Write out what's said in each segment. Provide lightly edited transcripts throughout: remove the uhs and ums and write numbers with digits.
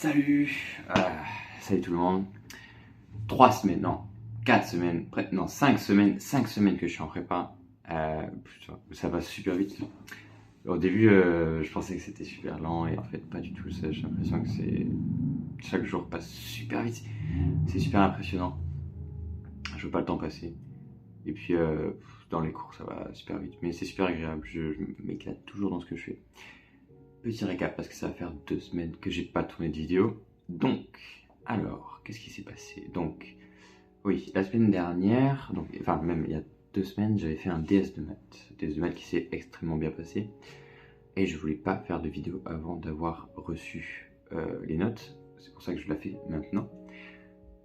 Salut tout le monde. 3 semaines, non, 4 semaines, non, 5 semaines, 5 semaines que je suis en prépa. Putain, ça va super vite. Au début, je pensais que c'était super lent et en fait, pas du tout. J'ai l'impression que chaque jour passe super vite. C'est super impressionnant. Je veux pas le temps passer. Et puis, dans les cours, ça va super vite. Mais c'est super agréable. Je m'éclate toujours dans ce que je fais. Petit récap, parce que ça va faire 2 semaines que j'ai pas tourné de vidéo. Donc, alors, qu'est-ce qui s'est passé? Donc, oui, la semaine dernière, donc, enfin même il y a 2 semaines, j'avais fait un DS de maths. DS de maths qui s'est extrêmement bien passé. Et je voulais pas faire de vidéo avant d'avoir reçu les notes. C'est pour ça que je la fais maintenant.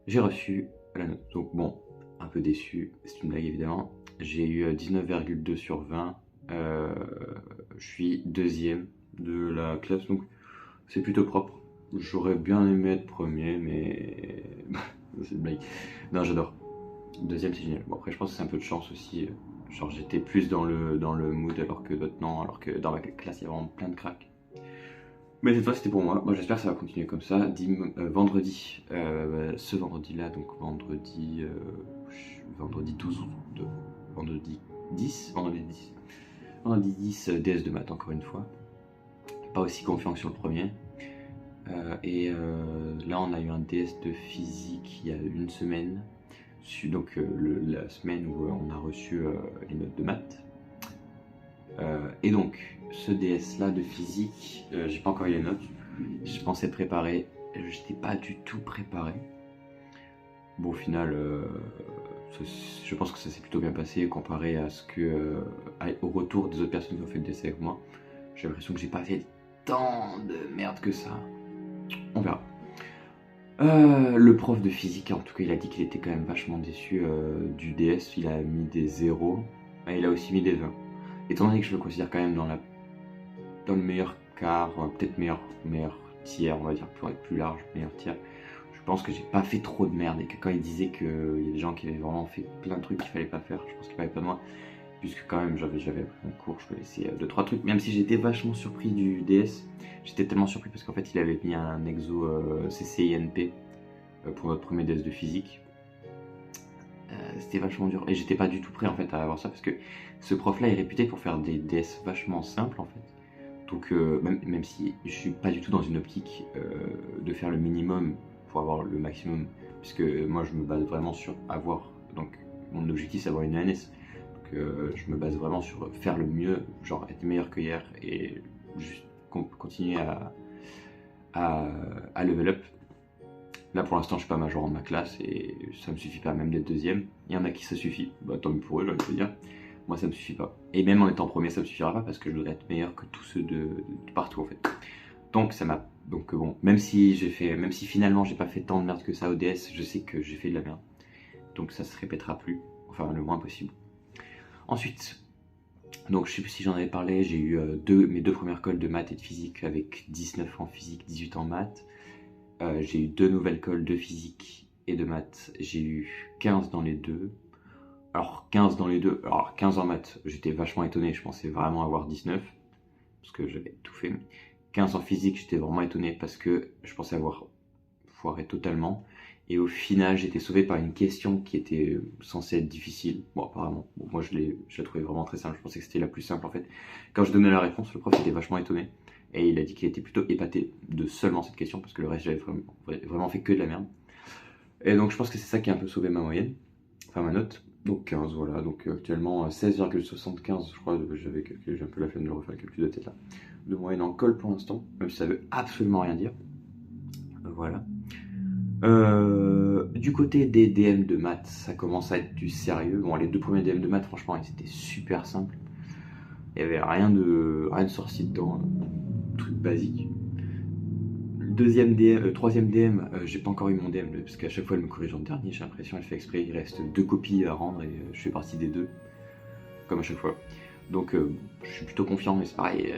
J'ai reçu la note. Donc bon, un peu déçu, c'est une blague évidemment. J'ai eu 19,2 sur 20. Je suis deuxième de la classe, donc c'est plutôt propre. J'aurais bien aimé être premier, mais c'est une blague. Non, j'adore. Deuxième, c'est génial. Bon, après, je pense que c'est un peu de chance aussi. Genre, j'étais plus dans le mood alors que d'autres non, alors que dans ma classe, il y a vraiment plein de cracks. Mais cette fois, c'était pour moi. Moi, j'espère que ça va continuer comme ça. Vendredi, ce vendredi-là, donc vendredi 12, vendredi 10, vendredi 10, DS de maths, encore une fois. Pas aussi confiant que sur le premier. Là, on a eu un DS de physique il y a une semaine. Donc, la semaine où on a reçu les notes de maths. Et donc, ce DS-là de physique, j'ai pas encore eu les notes. Je pensais préparer, j'étais pas du tout préparé. Bon, au final, je pense que ça s'est plutôt bien passé comparé à au retour des autres personnes qui ont fait le DS avec moi. J'ai l'impression que j'ai pas fait tant de merde que ça. On verra. Le prof de physique, en tout cas, il a dit qu'il était quand même vachement déçu du DS. Il a mis des 0 et il a aussi mis des 20. Étant donné que je le considère quand même dans le meilleur quart, peut-être meilleur tiers, on va dire, pour être plus large, meilleur tiers, je pense que j'ai pas fait trop de merde et que quand il disait qu'il y a des gens qui avaient vraiment fait plein de trucs qu'il fallait pas faire, je pense qu'il parlait pas de moi, puisque quand même j'avais appris mon cours, je connaissais 2-3 trucs, même si j'étais vachement surpris du DS, j'étais tellement surpris parce qu'en fait il avait mis un exo CCINP pour notre premier DS de physique. C'était vachement dur et j'étais pas du tout prêt en fait à avoir ça parce que ce prof là est réputé pour faire des DS vachement simples en fait. Donc même si je suis pas du tout dans une optique de faire le minimum pour avoir le maximum, puisque moi je me base vraiment sur avoir, donc mon objectif c'est avoir une ANS, donc je me base vraiment sur faire le mieux, genre être meilleur que hier et juste continuer à level up. Là pour l'instant je suis pas major de ma classe et ça me suffit pas même d'être deuxième. Il y en a qui ça suffit, bah tant mieux pour eux j'ai envie de dire. Moi ça me suffit pas. Et même en étant premier ça me suffira pas parce que je voudrais être meilleur que tous ceux de partout en fait. Donc ça m'a. Donc bon, même si finalement j'ai pas fait tant de merde que ça au DS, je sais que j'ai fait de la merde. Donc ça se répétera plus, enfin le moins possible. Ensuite, donc je sais plus si j'en avais parlé, j'ai eu mes deux premières colles de maths et de physique avec 19 en physique, 18 en maths. J'ai eu 2 nouvelles colles de physique et de maths, j'ai eu 15 dans les deux. Alors 15 dans les deux, alors 15 en maths, j'étais vachement étonné, je pensais vraiment avoir 19, parce que j'avais tout fait. 15 en physique, j'étais vraiment étonné parce que je pensais avoir foiré totalement. Et au final, j'étais sauvé par une question qui était censée être difficile. Bon, apparemment, bon, moi je la trouvais vraiment très simple, je pensais que c'était la plus simple en fait. Quand je donnais la réponse, le prof était vachement étonné. Et il a dit qu'il était plutôt épaté de seulement cette question parce que le reste j'avais vraiment fait que de la merde. Et donc je pense que c'est ça qui a un peu sauvé ma moyenne, enfin ma note. Donc 15 voilà, donc actuellement 16,75 je crois, j'ai un peu la flemme de le refaire le calcul de tête là. De moyenne en colle pour l'instant, même si ça veut absolument rien dire. Voilà. Du côté des DM de maths, ça commence à être du sérieux. Bon, les 2 premiers DM de maths, franchement, ils étaient super simples. Il n'y avait rien de sorcier dedans. Truc basique. Troisième DM, j'ai pas encore eu mon DM parce qu'à chaque fois elle me corrige en dernier, j'ai l'impression, elle fait exprès, il reste 2 copies à rendre et je fais partie des 2, comme à chaque fois. Donc je suis plutôt confiant, mais c'est pareil,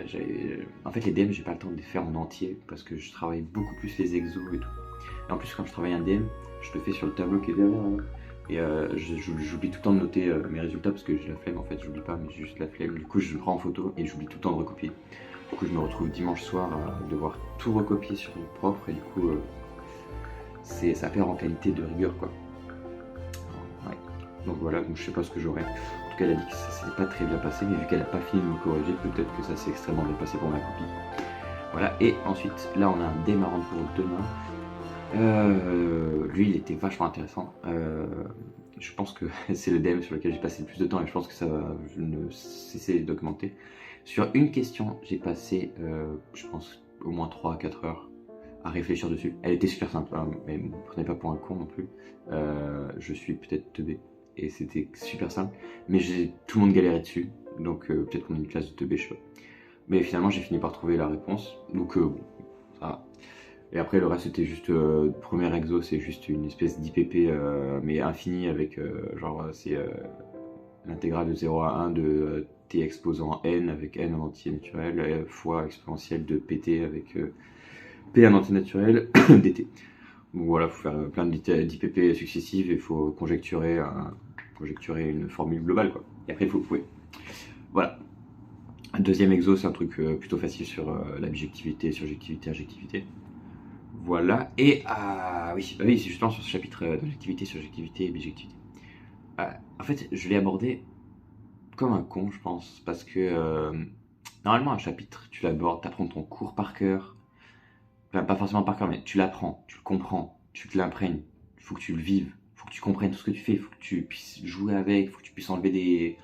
en fait les DM j'ai pas le temps de les faire en entier parce que je travaille beaucoup plus les exos et tout. Et en plus quand je travaille un DM, je le fais sur le tableau qui est derrière là. Et j'oublie tout le temps de noter mes résultats parce que j'ai la flemme en fait, j'oublie pas mais j'ai juste la flemme, du coup je le prends en photo et j'oublie tout le temps de recopier. Du coup, je me retrouve dimanche soir à devoir tout recopier sur le propre et du coup, ça perd en qualité de rigueur, quoi. Ouais. Donc voilà, donc je sais pas ce que j'aurai. En tout cas, elle a dit que ça s'est pas très bien passé, mais vu qu'elle a pas fini de me corriger, peut-être que ça s'est extrêmement bien passé pour ma copie. Voilà, et ensuite, là, on a un démarrant pour demain. Lui, il était vachement intéressant. Je pense que c'est le DM sur lequel j'ai passé le plus de temps et je pense que ça va ne cesser de documenter. Sur une question, j'ai passé, je pense, au moins 3 à 4 heures à réfléchir dessus. Elle était super simple, hein, mais ne prenez pas pour un con non plus. Je suis peut-être teubé et c'était super simple, mais tout le monde galérait dessus, donc peut-être qu'on est une classe de teubé, je sais pas. Mais finalement, j'ai fini par trouver la réponse, donc bon, ça va. Et après, le reste, c'était juste. Premier exo, c'est juste une espèce d'IPP, mais infini, avec c'est l'intégrale de 0 à 1 de t exposant n avec n en entier naturel, fois exponentielle de pt avec p en entier naturel dt. Donc voilà, il faut faire plein d'IPP successives et il faut conjecturer une formule globale, quoi. Et après, il faut prouver. Voilà. Deuxième exo, c'est un truc plutôt facile sur la bijectivité, surjectivité, injectivité. Voilà, et oui, c'est justement sur ce chapitre d'objectivité, surjectivité et bijectivité. En fait, je l'ai abordé comme un con, je pense, parce que normalement, un chapitre, tu l'abordes, tu apprends ton cours par cœur. Enfin, pas forcément par cœur, mais tu l'apprends, tu le comprends, tu te l'imprègnes. Il faut que tu le vives, il faut que tu comprennes tout ce que tu fais, il faut que tu puisses jouer avec, il faut que tu puisses enlever des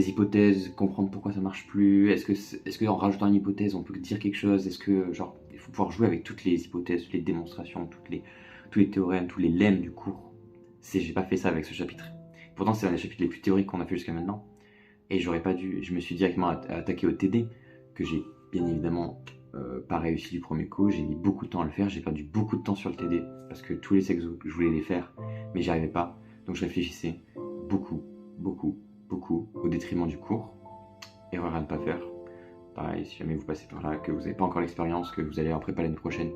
hypothèses, comprendre pourquoi ça marche plus. Est-ce que en rajoutant une hypothèse, on peut dire quelque chose? Est-ce que, genre, il faut pouvoir jouer avec toutes les hypothèses, toutes les démonstrations, tous les théorèmes, tous les lemmes du cours. J'ai pas fait ça avec ce chapitre. Pourtant, c'est un des chapitres les plus théoriques qu'on a fait jusqu'à maintenant. Et j'aurais pas dû. Je me suis directement attaqué au TD, que j'ai bien évidemment pas réussi du premier coup. J'ai mis beaucoup de temps à le faire. J'ai perdu beaucoup de temps sur le TD parce que tous les exos, je voulais les faire, mais j'y arrivais pas. Donc je réfléchissais beaucoup, au détriment du cours. Erreur à ne pas faire. Pareil, si jamais vous passez par là, que vous n'avez pas encore l'expérience, que vous allez en prépa l'année prochaine,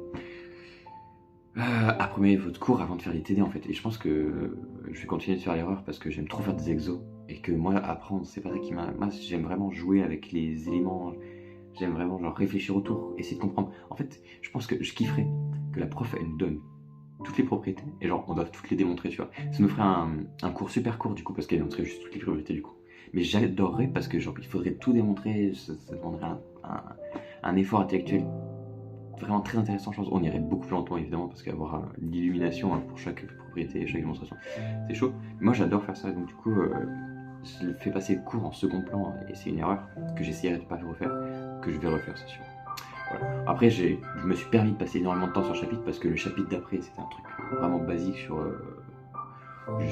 apprenez votre cours avant de faire les TD en fait. Et je pense que je vais continuer de faire l'erreur parce que j'aime trop faire des exos et que moi apprendre c'est pas ça qui m'a. Moi j'aime vraiment jouer avec les éléments, j'aime vraiment genre réfléchir autour, essayer de comprendre. En fait, je pense que je kifferais que la prof elle nous donne toutes les propriétés et genre on doit toutes les démontrer, tu vois. Ça nous ferait un cours super court du coup parce qu'elle démontrerait juste toutes les propriétés du coup. Mais j'adorerais parce que genre il faudrait tout démontrer, ça demanderait un effort intellectuel vraiment très intéressant, je pense. On irait beaucoup plus lentement évidemment parce qu'avoir l'illumination pour chaque propriété, chaque démonstration, c'est chaud. Moi j'adore faire ça, donc du coup je fais passer le cours en second plan et c'est une erreur que j'essaierai de pas refaire, que je vais refaire, c'est sûr. Voilà. Après je me suis permis de passer énormément de temps sur le chapitre parce que le chapitre d'après c'était un truc vraiment basique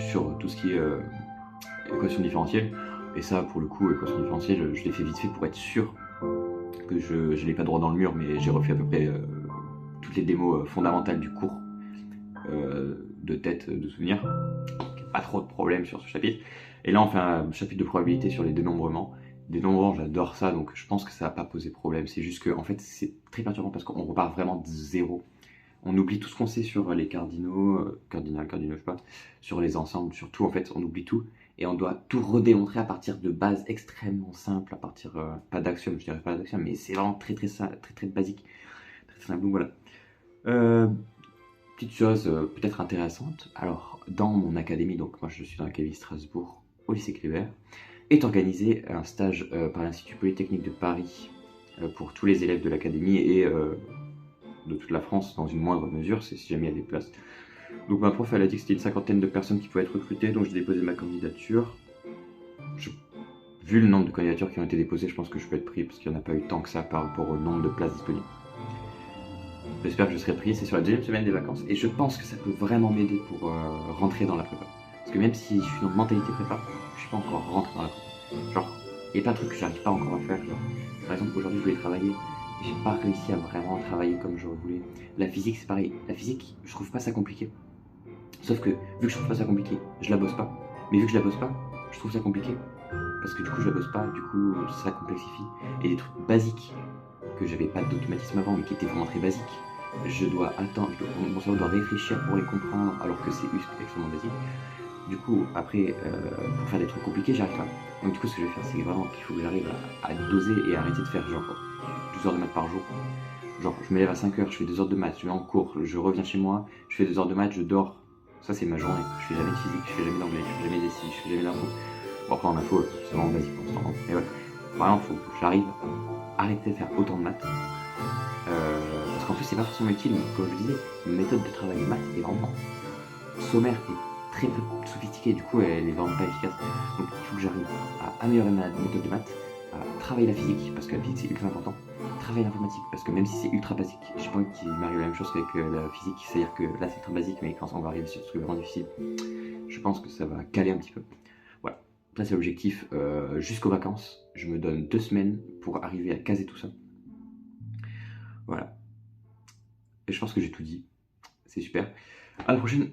sur tout ce qui est équation différentielle. Et ça pour le coup, équation différentielle, je l'ai fait vite fait pour être sûr que je l'ai pas droit dans le mur, mais j'ai refait à peu près toutes les démos fondamentales du cours de tête, de souvenir. Pas trop de problèmes sur ce chapitre. Et là on fait un chapitre de probabilité sur les dénombrements. Dénombrements, j'adore ça, donc je pense que ça va pas poser problème. C'est juste que en fait c'est très perturbant parce qu'on repart vraiment de zéro. On oublie tout ce qu'on sait sur les cardinaux, cardinaux, je sais pas, sur les ensembles, sur tout en fait, on oublie tout. Et on doit tout redémontrer à partir de bases extrêmement simples, à partir, pas d'axiomes, je dirais pas d'axiomes, mais c'est vraiment très basique, très simple. Donc voilà. Petite chose peut-être intéressante, alors dans mon académie, donc moi je suis dans l'académie Strasbourg, au lycée Kléber, est organisé un stage par l'Institut Polytechnique de Paris pour tous les élèves de l'académie et de toute la France dans une moindre mesure, c'est si jamais il y a des places. Donc ma prof elle a dit que c'était une cinquantaine de personnes qui pouvaient être recrutées, donc j'ai déposé ma candidature. Vu le nombre de candidatures qui ont été déposées, je pense que je peux être pris parce qu'il n'y en a pas eu tant que ça par rapport au nombre de places disponibles. J'espère que je serai pris, c'est sur la deuxième semaine des vacances et je pense que ça peut vraiment m'aider pour rentrer dans la prépa. Parce que même si je suis dans mentalité prépa, je suis pas encore rentré dans la prépa. Genre, il y a plein de trucs que j'arrive pas encore à faire. Genre, par exemple, aujourd'hui je voulais travailler. J'ai pas réussi à vraiment travailler comme j'aurais voulu. La physique, c'est pareil. La physique, je trouve pas ça compliqué. Sauf que, vu que je trouve pas ça compliqué, je la bosse pas. Mais vu que je la bosse pas, je trouve ça compliqué. Parce que du coup, je la bosse pas, du coup, ça complexifie. Et des trucs basiques, que j'avais pas d'automatisme avant, mais qui étaient vraiment très basiques, je dois attendre, mon cerveau doit réfléchir pour les comprendre, alors que c'est extrêmement basique. Du coup, après, pour faire des trucs compliqués, j'arrive pas. Donc du coup, ce que je vais faire, c'est vraiment qu'il faut que j'arrive à doser et arrêter de faire genre 12 heures de maths par jour. Genre, je me lève à 5 heures, je fais 2 heures de maths, je vais en cours, je reviens chez moi, je fais 2 heures de maths, je dors. Ça, c'est ma journée. Je fais jamais de physique, je fais jamais d'anglais, je fais jamais d'essai, je fais jamais d'info. Bon, après, en info, c'est vraiment basique pour l'instant. Mais ouais, vraiment, il faut que j'arrive à arrêter de faire autant de maths. Parce qu'en plus, c'est pas forcément utile, mais comme je disais, une méthode de travail maths est vraiment sommaire et très peu sophistiquée, du coup, elle est vraiment pas efficace. Donc, il faut que j'arrive à améliorer ma méthode de maths, à travailler la physique, parce que la physique, c'est ultra important. Travailler l'informatique, parce que même si c'est ultra basique, je sais pas qu'il m'arrive la même chose qu'avec la physique, c'est-à-dire que là, c'est très basique, mais quand on va arriver sur ce truc vraiment difficile, je pense que ça va caler un petit peu. Voilà. Après, c'est l'objectif. Jusqu'aux vacances, je me donne 2 semaines pour arriver à caser tout ça. Voilà. Et je pense que j'ai tout dit. C'est super. À la prochaine.